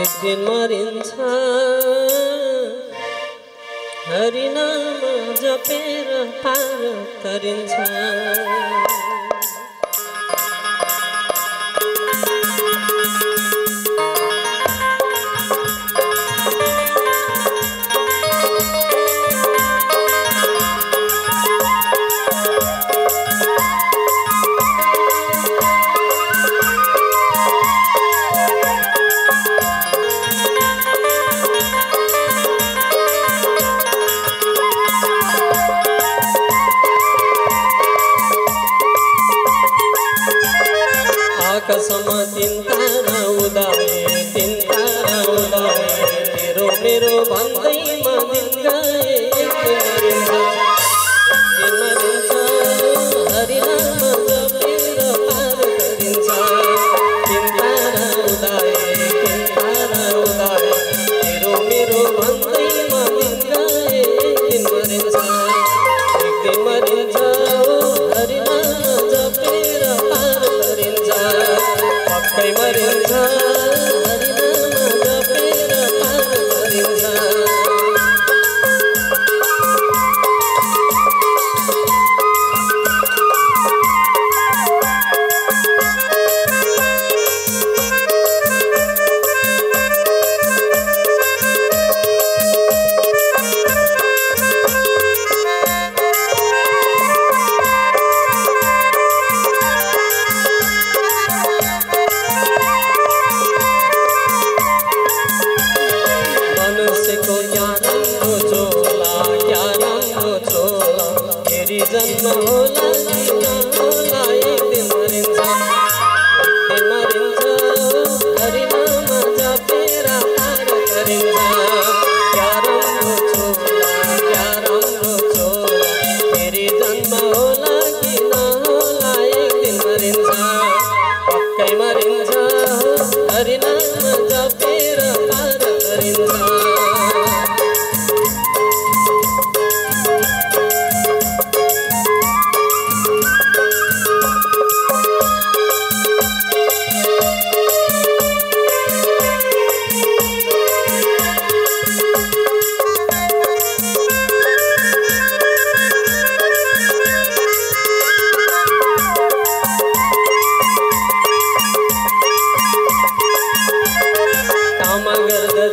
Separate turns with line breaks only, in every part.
एक दिन मरिन्छ हरिनाम जपेर पार तरिन्छ आकाशमा तीन तारा उदाए तेरो मेरो भन्दैमा दिन गए मरिन्छ हरिनाम जपेर पार गरिन्छ तीन तारा उदाए तेरो मेरो भन्दैमा दिन गए मरिन्छ एक दिन मरिन्छ हरिनाम जपेर पार गरिन्छ पक्कै मरिन्छ हरिनाम जपेर पार गरिन्छ जन्म होला कि नहोला एक दिन मरिन्छ हरिनाम जपेर पार गरिन्छ क्या राम्रो छोरा फेरि जन्म होला कि नहोला एक दिन मरिन्छ पक्कै मरिन्छ हरिनाम जपेर पार गरिन्छ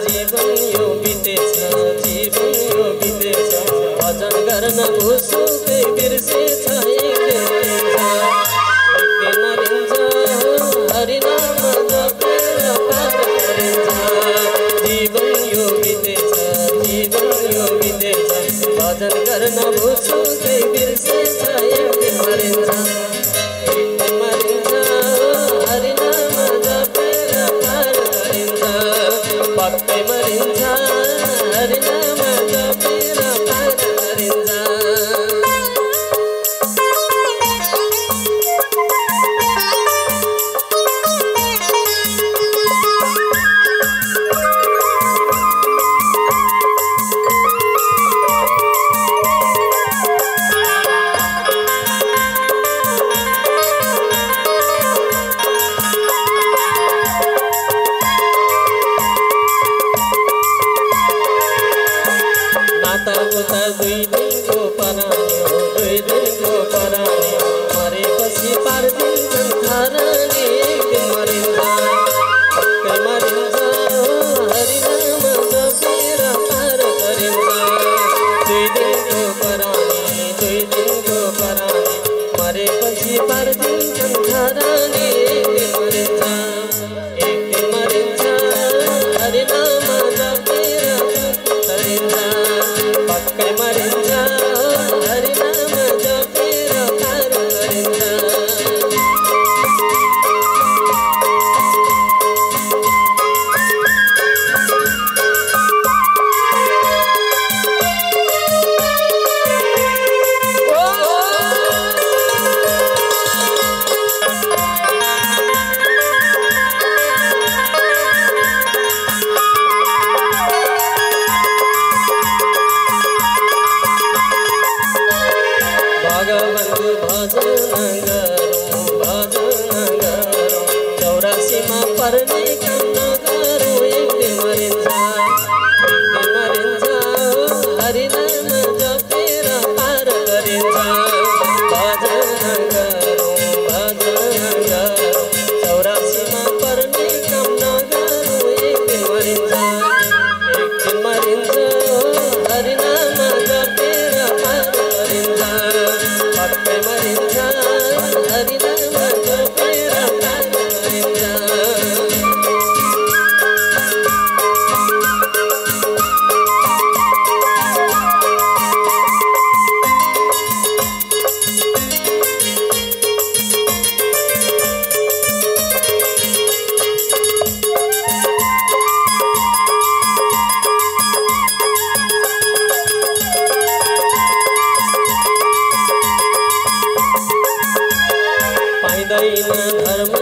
जीवन यो बितेछ भजन गर्न भुसुकै बिर्सेछ एक दिन मरिन्छ हरिनाम जपेर पार गरिन्छ जीवन यो बितेछ भजन गर्न भुसुकै बिर्सेछ एक दिन मरिन्छ हरिनाम जपेर पार गरिन्छ पक्कै मरिन्छ हरिनाम जपेर पार गरिन्छ दुई दिनको परानी मरेपछि पार्दिन्छन् धरानी एक दिन मरिन्छ पक्कै मरिन्छ हरिनाम जपेर पार गरिन्छ दुई दिनको परानी मरेपछि पार्दिन्छन् धरानी एक दिन मरिन्छ हरिनाम जपेर गरिन्छ पक्कै मरिन्छ हरिनाम जपेर पार गरिन्छ भजन गरौँ 84 मा पर्ने काम नगरौँ एक दिन छैन धर्म